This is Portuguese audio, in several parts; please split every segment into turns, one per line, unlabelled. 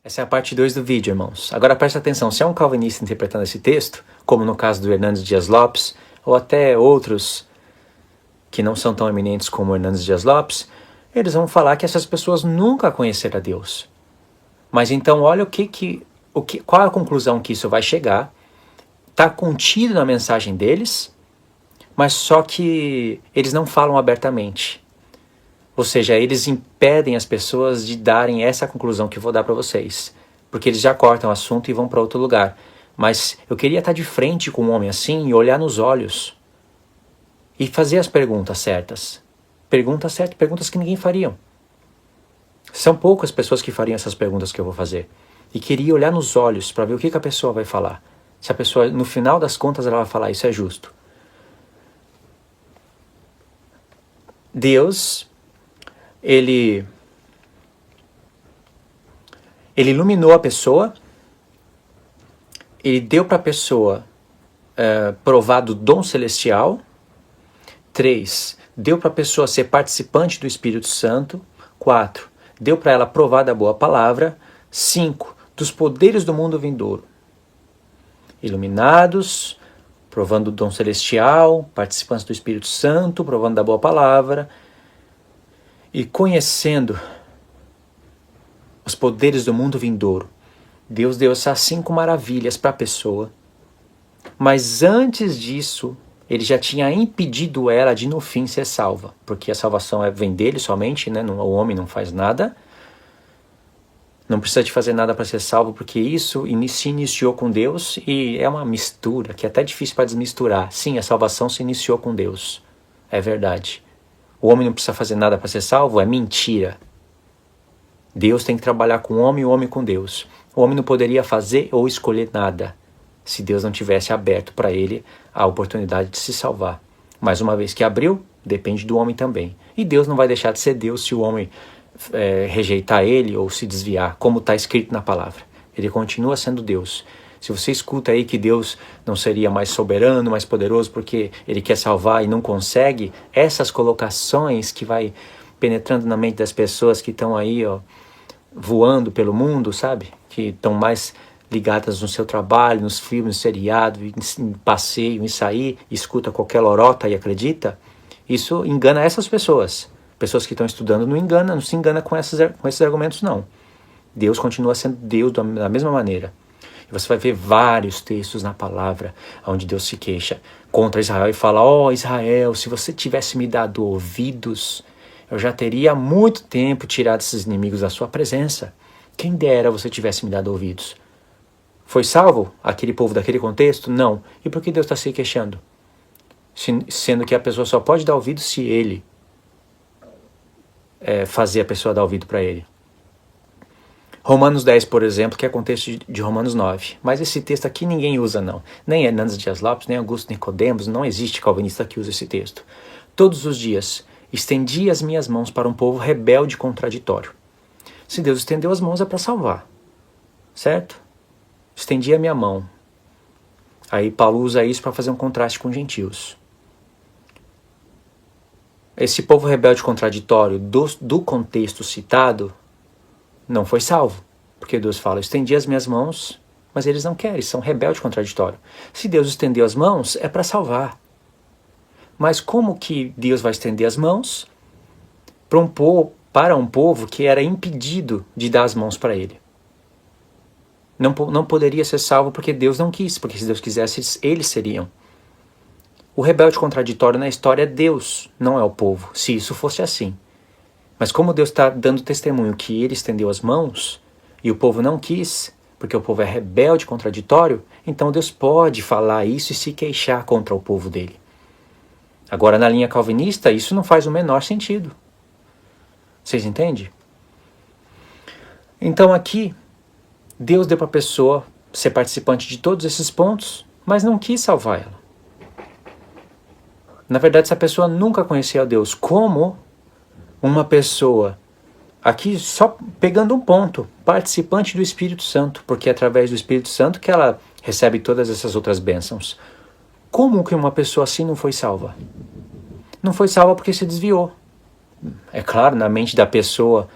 Essa é a parte 2 do vídeo, irmãos. Agora presta atenção, se é um calvinista interpretando esse texto, como no caso do Hernandes Dias Lopes, ou até outros que não são tão eminentes como Hernandes Dias Lopes, eles vão falar que essas pessoas nunca conheceram a Deus. Mas então olha qual é a conclusão que isso vai chegar. Está contido na mensagem deles, mas só que eles não falam abertamente. Ou seja, eles impedem as pessoas de darem essa conclusão que eu vou dar para vocês. Porque eles já cortam o assunto e vão para outro lugar. Mas eu queria estar de frente com um homem assim e olhar nos olhos. E fazer as perguntas certas. Perguntas que ninguém faria. São poucas pessoas que fariam essas perguntas que eu vou fazer. E queria olhar nos olhos para ver o que a pessoa vai falar. Se a pessoa, no final das contas, ela vai falar, isso é justo. Deus, Ele iluminou a pessoa, Ele deu para a pessoa provar do dom celestial. 3. Deu para a pessoa ser participante do Espírito Santo. 4. Deu para ela provar da boa palavra. 5. Dos poderes do mundo vindouro. Iluminados, provando o dom celestial, participantes do Espírito Santo, provando da boa palavra e conhecendo os poderes do mundo vindouro. Deus deu essas 5 maravilhas para a pessoa, mas antes disso, Ele já tinha impedido ela de no fim ser salva, porque a salvação vem dele somente, né? O homem não faz nada. Não precisa de fazer nada para ser salvo, porque isso se iniciou com Deus e é uma mistura, que é até difícil para desmisturar. Sim, a salvação se iniciou com Deus. É verdade. O homem não precisa fazer nada para ser salvo? É mentira. Deus tem que trabalhar com o homem com Deus. O homem não poderia fazer ou escolher nada, se Deus não tivesse aberto para ele a oportunidade de se salvar. Mas uma vez que abriu, depende do homem também. E Deus não vai deixar de ser Deus se o homem rejeitar ele ou se desviar, como está escrito na palavra. Ele continua sendo Deus. Se você escuta aí que Deus não seria mais soberano, mais poderoso, porque Ele quer salvar e não consegue, essas colocações que vai penetrando na mente das pessoas que estão aí, voando pelo mundo, sabe? Que estão mais ligadas no seu trabalho, nos filmes, no seriado, em passeio, em sair, escuta qualquer lorota e acredita, isso engana essas pessoas. Pessoas que estão estudando não se engana com esses argumentos, não. Deus continua sendo Deus da mesma maneira. E você vai ver vários textos na palavra onde Deus se queixa contra Israel e fala, Israel, se você tivesse me dado ouvidos, eu já teria há muito tempo tirado esses inimigos da sua presença. Quem dera você tivesse me dado ouvidos. Foi salvo aquele povo daquele contexto? Não. E por que Deus está se queixando? Sendo que a pessoa só pode dar ouvido se Ele fazer a pessoa dar ouvido para Ele. Romanos 10, por exemplo, que é contexto de Romanos 9. Mas esse texto aqui ninguém usa, não. Nem Hernandes Dias Lopes, nem Augusto Nicodemos, não existe calvinista que use esse texto. Todos os dias, estendi as minhas mãos para um povo rebelde e contraditório. Se Deus estendeu as mãos é para salvar. Certo? Estendi a minha mão. Aí Paulo usa isso para fazer um contraste com gentios. Esse povo rebelde e contraditório do contexto citado não foi salvo, porque Deus fala, estendi as minhas mãos, mas eles não querem, são rebeldes e contraditórios. Se Deus estendeu as mãos, é para salvar. Mas como que Deus vai estender as mãos para um povo que era impedido de dar as mãos para Ele? Não poderia ser salvo porque Deus não quis, porque se Deus quisesse, eles seriam. O rebelde contraditório na história é Deus, não é o povo, se isso fosse assim. Mas como Deus está dando testemunho que Ele estendeu as mãos e o povo não quis, porque o povo é rebelde, contraditório, então Deus pode falar isso e se queixar contra o povo dele. Agora, na linha calvinista, isso não faz o menor sentido. Vocês entendem? Então aqui, Deus deu para a pessoa ser participante de todos esses pontos, mas não quis salvar ela. Na verdade, essa pessoa nunca conhecia a Deus. Como uma pessoa, aqui só pegando um ponto, participante do Espírito Santo, porque é através do Espírito Santo que ela recebe todas essas outras bênçãos. Como que uma pessoa assim não foi salva? Não foi salva porque se desviou. É claro, na mente da pessoa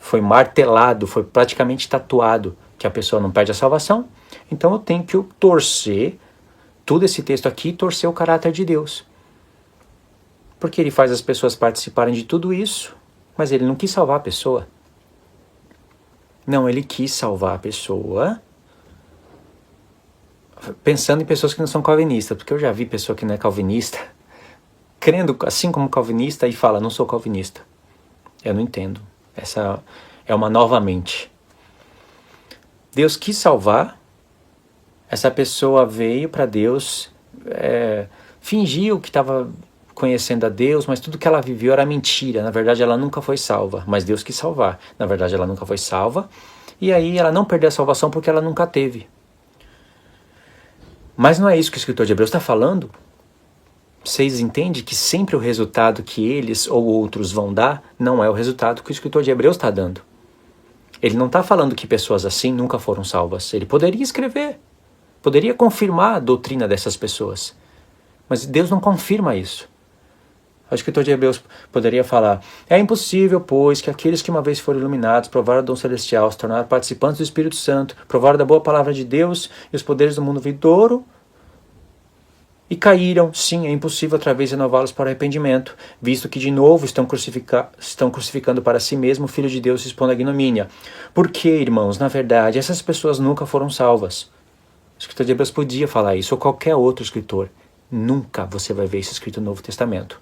foi martelado, foi praticamente tatuado que a pessoa não perde a salvação. Então eu tenho que torcer tudo esse texto aqui e torcer o caráter de Deus. Porque ele faz as pessoas participarem de tudo isso, mas ele não quis salvar a pessoa. Não, ele quis salvar a pessoa pensando em pessoas que não são calvinistas, porque eu já vi pessoa que não é calvinista, crendo assim como calvinista e fala, não sou calvinista. Eu não entendo. Essa é uma nova mente. Deus quis salvar, essa pessoa veio para Deus, fingiu que estava conhecendo a Deus, mas tudo que ela viveu era mentira. Na verdade, ela nunca foi salva, mas Deus quis salvar. Na verdade, ela nunca foi salva, e aí ela não perdeu a salvação porque ela nunca teve. Mas não é isso que o escritor de Hebreus está falando. Vocês entendem que sempre o resultado que eles ou outros vão dar não é o resultado que o escritor de Hebreus está dando. Ele não está falando que pessoas assim nunca foram salvas. Ele poderia escrever, poderia confirmar a doutrina dessas pessoas. Mas Deus não confirma isso. O escritor de Hebreus poderia falar: é impossível, pois, que aqueles que uma vez foram iluminados, provaram o dom celestial, se tornaram participantes do Espírito Santo, provaram da boa palavra de Deus e os poderes do mundo vindouro, e caíram. Sim, é impossível outra vez renová-los para o arrependimento, visto que de novo estão crucificando para si mesmo o Filho de Deus, expondo a ignomínia. Porque, irmãos, na verdade, essas pessoas nunca foram salvas. O escritor de Hebreus podia falar isso, ou qualquer outro escritor. Nunca você vai ver isso escrito no Novo Testamento.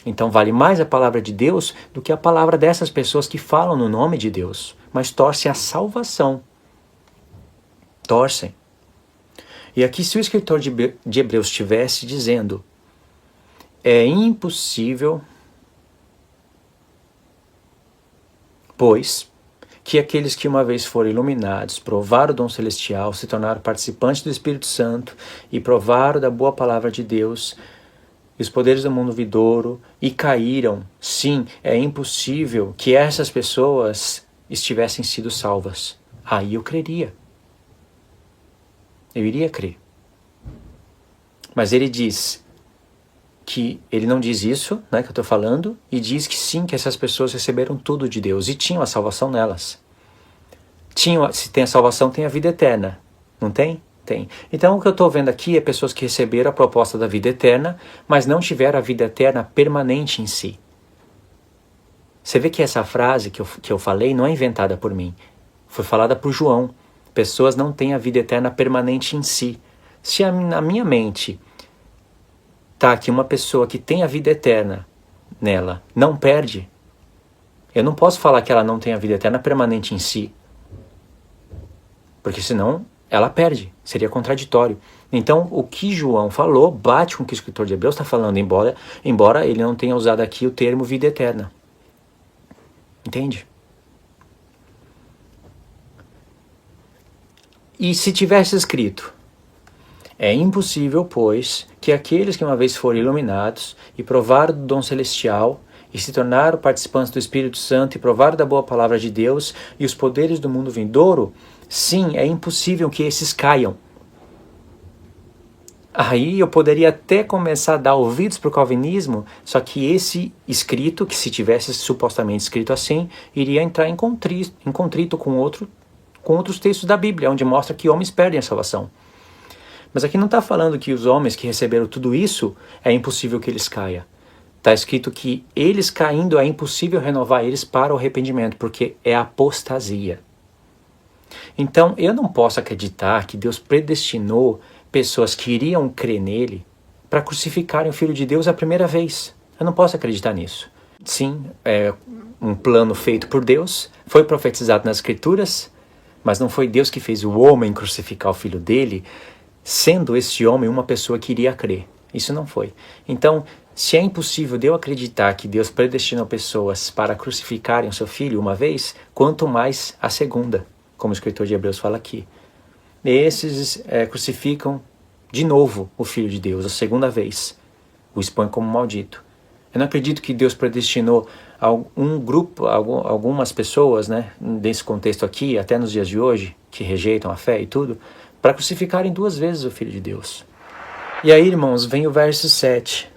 Então vale mais a palavra de Deus do que a palavra dessas pessoas que falam no nome de Deus, mas torcem a salvação. Torcem. E aqui, se o escritor de Hebreus estivesse dizendo: é impossível, pois, que aqueles que uma vez foram iluminados, provaram o dom celestial, se tornaram participantes do Espírito Santo e provaram da boa palavra de Deus e os poderes do mundo vindouro e caíram, sim, é impossível que essas pessoas estivessem sido salvas. Aí eu creria. Eu iria crer. Mas ele diz que ele não diz isso, né, que eu estou falando, e diz que sim, que essas pessoas receberam tudo de Deus e tinham a salvação nelas. Se tem a salvação, tem a vida eterna. Não tem? Tem. Então o que eu estou vendo aqui é pessoas que receberam a proposta da vida eterna, mas não tiveram a vida eterna permanente em si. Você vê que essa frase que eu falei não é inventada por mim. Foi falada por João. Pessoas não têm a vida eterna permanente em si. Se na minha mente está que uma pessoa que tem a vida eterna nela não perde, eu não posso falar que ela não tem a vida eterna permanente em si. Porque senão ela perde, seria contraditório. Então, o que João falou bate com o que o escritor de Hebreus está falando, embora ele não tenha usado aqui o termo vida eterna. Entende? E se tivesse escrito: é impossível, pois, que aqueles que uma vez foram iluminados e provaram do dom celestial e se tornaram participantes do Espírito Santo e provaram da boa palavra de Deus e os poderes do mundo vindouro, sim, é impossível que esses caiam. Aí eu poderia até começar a dar ouvidos para o calvinismo, só que esse escrito, que se tivesse supostamente escrito assim, iria entrar em contrito com outros textos da Bíblia, onde mostra que homens perdem a salvação. Mas aqui não está falando que os homens que receberam tudo isso, é impossível que eles caiam. Está escrito que eles caindo é impossível renovar eles para o arrependimento, porque é apostasia. Então, eu não posso acreditar que Deus predestinou pessoas que iriam crer nele para crucificarem o Filho de Deus a primeira vez. Eu não posso acreditar nisso. Sim, é um plano feito por Deus, foi profetizado nas Escrituras, mas não foi Deus que fez o homem crucificar o Filho dele, sendo esse homem uma pessoa que iria crer. Isso não foi. Então, se é impossível de eu acreditar que Deus predestinou pessoas para crucificarem o seu Filho uma vez, quanto mais a segunda, como o escritor de Hebreus fala aqui. Esses crucificam de novo o Filho de Deus, a segunda vez. O expõe como maldito. Eu não acredito que Deus predestinou um grupo, algumas pessoas, né, nesse contexto aqui, até nos dias de hoje, que rejeitam a fé e tudo, para crucificarem duas vezes o Filho de Deus. E aí, irmãos, vem o verso 7.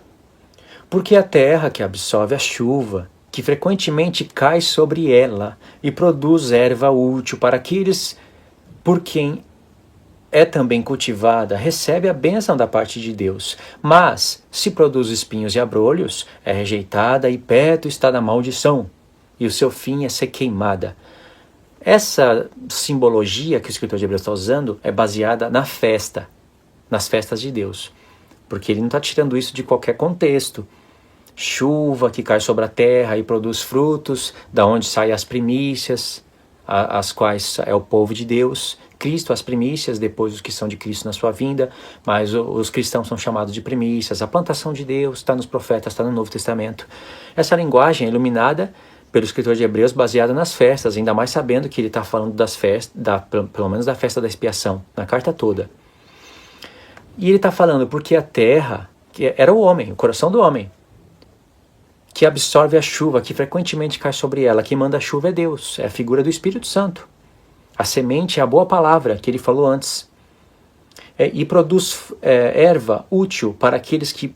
Porque a terra que absorve a chuva que frequentemente cai sobre ela e produz erva útil para aqueles por quem é também cultivada, recebe a bênção da parte de Deus. Mas, se produz espinhos e abrolhos, é rejeitada e perto está da maldição, e o seu fim é ser queimada. Essa simbologia que o escritor de Hebreus está usando é baseada na festa, nas festas de Deus. Porque ele não está tirando isso de qualquer contexto. Chuva que cai sobre a terra e produz frutos, da onde saem as primícias, as quais é o povo de Deus. Cristo, as primícias, depois os que são de Cristo na sua vinda, mas os cristãos são chamados de primícias. A plantação de Deus está nos profetas, está no Novo Testamento. Essa linguagem é iluminada pelo escritor de Hebreus, baseada nas festas, ainda mais sabendo que ele está falando das festas, pelo menos da festa da expiação, na carta toda. E ele está falando porque a terra, que era o homem, o coração do homem, que absorve a chuva, que frequentemente cai sobre ela, que manda a chuva é Deus, é a figura do Espírito Santo. A semente é a boa palavra que ele falou antes. E produz erva útil para aqueles que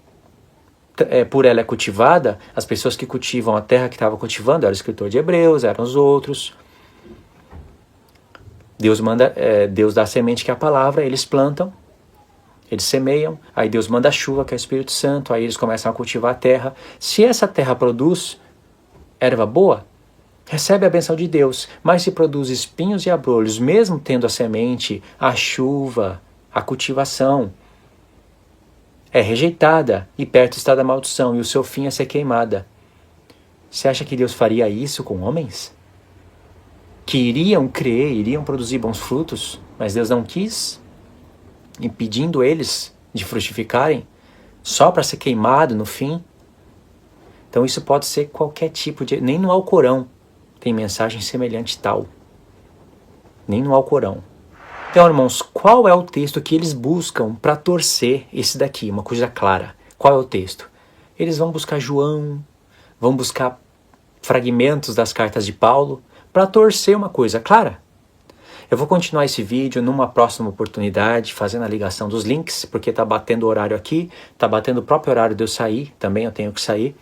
por ela é cultivada. As pessoas que cultivam a terra que estava cultivando, era o escritor de Hebreus, eram os outros. Deus dá a semente que é a palavra, eles plantam, eles semeiam, aí Deus manda a chuva que é o Espírito Santo, aí eles começam a cultivar a terra. Se essa terra produz erva boa, recebe a benção de Deus, mas se produz espinhos e abrolhos, mesmo tendo a semente, a chuva, a cultivação, é rejeitada e perto está da maldição e o seu fim é ser queimada. Você acha que Deus faria isso com homens? Que iriam crer, iriam produzir bons frutos, mas Deus não quis, impedindo eles de frutificarem, só para ser queimado no fim? Então isso pode ser qualquer tipo de... Nem no Alcorão tem mensagem semelhante tal. Nem no Alcorão. Então, irmãos, qual é o texto que eles buscam para torcer esse daqui? Uma coisa clara. Qual é o texto? Eles vão buscar João, vão buscar fragmentos das cartas de Paulo para torcer uma coisa clara. Eu vou continuar esse vídeo numa próxima oportunidade, fazendo a ligação dos links, porque está batendo o horário aqui, está batendo o próprio horário de eu sair, também eu tenho que sair,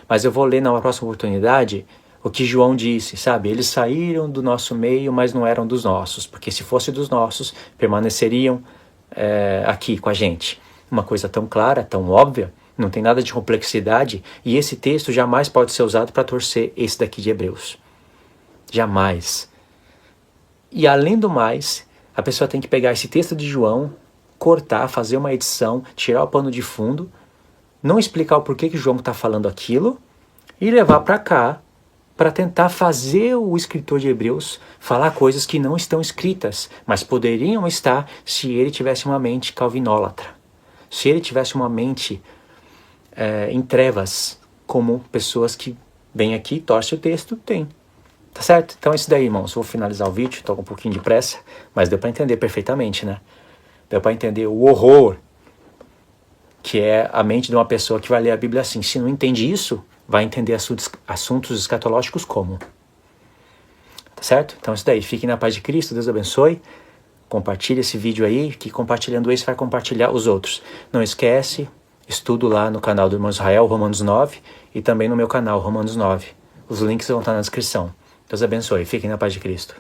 mas eu vou ler numa próxima oportunidade o que João disse, sabe? Eles saíram do nosso meio, mas não eram dos nossos, porque se fosse dos nossos, permaneceriam aqui com a gente. Uma coisa tão clara, tão óbvia, não tem nada de complexidade, e esse texto jamais pode ser usado para torcer esse daqui de Hebreus. Jamais. E além do mais, a pessoa tem que pegar esse texto de João, cortar, fazer uma edição, tirar o pano de fundo, não explicar o porquê que João está falando aquilo, e levar para cá, para tentar fazer o escritor de Hebreus falar coisas que não estão escritas, mas poderiam estar se ele tivesse uma mente calvinólatra. Se ele tivesse uma mente em trevas, como pessoas que vêm aqui e torcem o texto, tem. Tá certo? Então é isso daí, irmãos. Vou finalizar o vídeo, estou com um pouquinho de pressa, mas deu para entender perfeitamente, né? Deu para entender o horror que é a mente de uma pessoa que vai ler a Bíblia assim. Se não entende isso, vai entender assuntos escatológicos como? Tá certo? Então é isso daí. Fiquem na paz de Cristo. Deus abençoe. Compartilhe esse vídeo aí, que compartilhando esse vai compartilhar os outros. Não esquece, estudo lá no canal do Irmão Israel, Romanos 9, e também no meu canal, Romanos 9. Os links vão estar na descrição. Deus abençoe. Fiquem na paz de Cristo.